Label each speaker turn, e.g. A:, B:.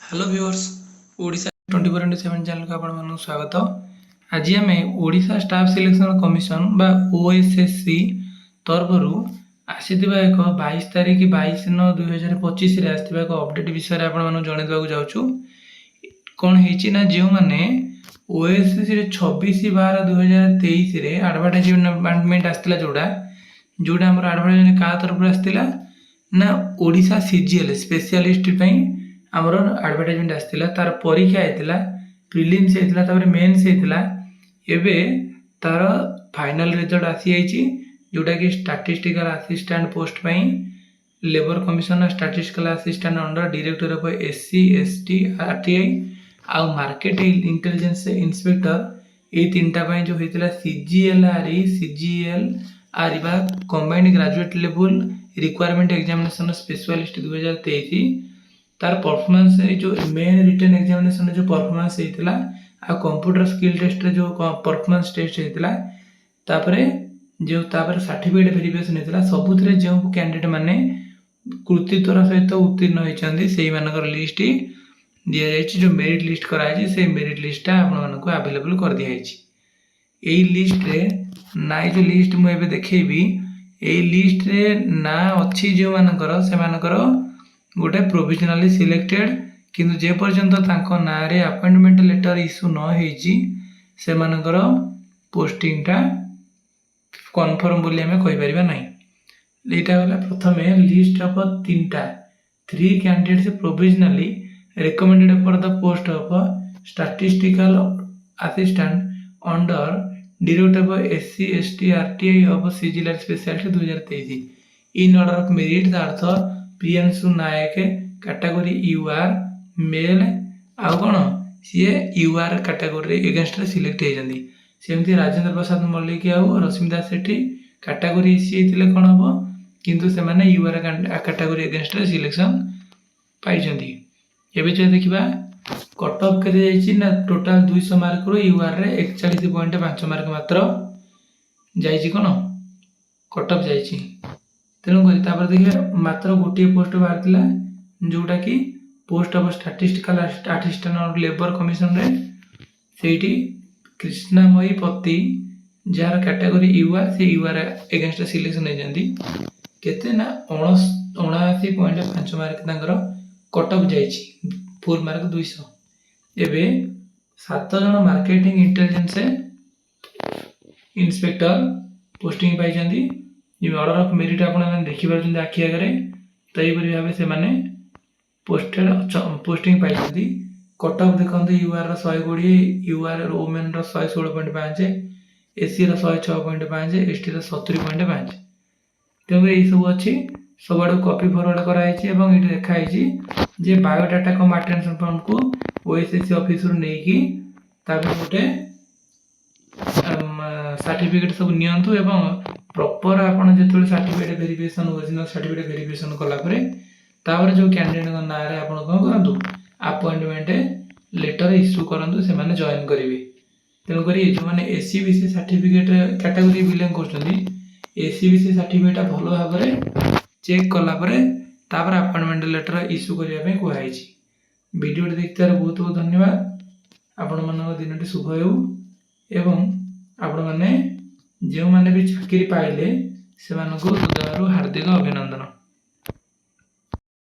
A: Hello viewers Odisha 24/7 channel को आपको स्वागत। आज आम ओडिशा स्टाफ सिलेक्शन कमिशन बा ओएसएससी तरफ आसीथिबा एक 22 तारीख 22/9/2025 रे आसीथिबा एक अपडेट विषय रे आपन जणेबाकू जाउछु। कोन हेछि ना जे माने ओएसएससी रे 26/12/2023 रे एडवर्टाइजमेंट आस्तिला जोडा हमर एडवर्टाइजमेंट का तरफ आस्तिला ना ओडिशा सीजीएल स्पेशलिस्ट पई आमर एडवर्टाइजमेंट आसला तार परीक्षा होता प्रिलिम्स होता तापर मेन्स होता एबे तार फाइनल रिजल्ट आसी जाइए जोटा कि स्टैटिस्टिकल असिस्टेंट पोस्ट पई labour commission statistical assistant under director of SC ST RTI आ मार्केट इंटेलिजेंस इंस्पेक्टर ये तीनटा पई जो होता सीजीएल आर बा combined graduate level requirement examination specialist 2023 तार परफॉर्मेंस जो मेन रिटन एग्जामिनेशन जो परफॉर्मेंस होता आ कंप्यूटर स्किल टेस्ट रे जो परफॉर्मेंस टेस्ट होता तापरे जो तापर सर्टिफिकेट वेरिफिकेशन होता सबुथिरे जो कैंडिडेट माने कृतित्वर सहित उत्तीर्ण होइछन्ती सेही मानकर लिस्ट दिया जायछि जो मेरिट लिस्ट कराई से मेरिट लिस्ट आपन मानको अवेलेबल कर दिया जायछि। एई लिस्ट रे ना जो लिस्ट मु एबे देखैबी एई लिस्ट रे ना अछि जो मानकर से मानकर गोटे प्रोविजनली सिलेक्टेड किंतु जे पर्यंत तांको ना रे अपॉइंटमेंट लेटर इश्यू न हेछि से मानकर पोस्टिंग टा कन्फर्म बोली हमें कहि परिबा नै। एटा वाला प्रथमे लिस्ट ऑफ तीनटा 3 candidates provisionally recommended for the post of statistical assistant under director of SC ST RTI of CGL specialty 2023 in order of merit the अर्थ Priyanshu Nayak category UR male आउ कौन सी यूआर कैटेगरी एगेंस्ट सिलेक्ट होती सेमती राजेंद्र प्रसाद मल्लिक आउ रश्मिता सेठी category C कौन हम किंतु से माने यूआर कैटेगरी एगेंस्ट सिलेक्शन पाई। एबे जो देखिबा कट ऑफ करे जाइछि ना टोटल 200 मार्क रो यूआर रे 41.5 मार्क मात्र जाइछि कोन कट ऑफ जाइछि तेनु करी तापर देखिबा मात्र गोटे पोस्ट बाहरतिला जोटा कि पोस्ट ऑफ स्टैटिस्टिकल असिस्टेंट और लेबर कमिशन रे सेठी कृष्णामयी पति जार कैटेगरी यूआर से यूआर अगेंस्ट सिलेक्शन हो जंदी केते ना 79.5 मार्क तांकर कट ऑफ जाइछि फुल मार्क 200। एबे 7 जन मार्केटिंग इंटेलिजेंस इंस्पेक्टर पोस्टिंग पाई जंदी जे ऑर्डर ऑफ मेरिट आपण माने देखि परछन आखि आगरे तई परि भाबे से माने पोस्टिंग पाई जंदी कट ऑफ देखंतु यूआर रो 120 यूआर वुमेन रो 116.5 एससी रो 106.5 एसटी रो 70.5 तेबे ई सब अछि सबडो कॉपी फॉरवर्ड कराइछि एवं इट देखाइछि जे बायोडाटा कम अटेंशन फॉर्म को ओएसएससी ऑफिस रु नेकी ताबे गोटे सर्टिफिकेट सब नियंतु एवं प्रॉपर आपण जेतले certificate verification original certificate verification कला परे तापर जो कैंडिडेट को नारे आपण कोन करंतु अपॉइंटमेंट लेटर इश्यू करंतु से माने जॉइन करिवे तेनु करी जो माने एससीबीसी सर्टिफिकेट कैटेगरी बिलोंग करछन्ती एससीबीसी सर्टिफिकेट भलो भाबरे चेक कला परे तापर अपॉइंटमेंट लेटर इश्यू करिया पे कोहाइछि। वीडियो देखतार बहुत बहुत धन्यवाद। आपण मन दिनटी शुभ हेउ एवं आपण माने जे माने भी चाकरी पाइले से मानको हृदयरु हार्दिक अभिनंदन।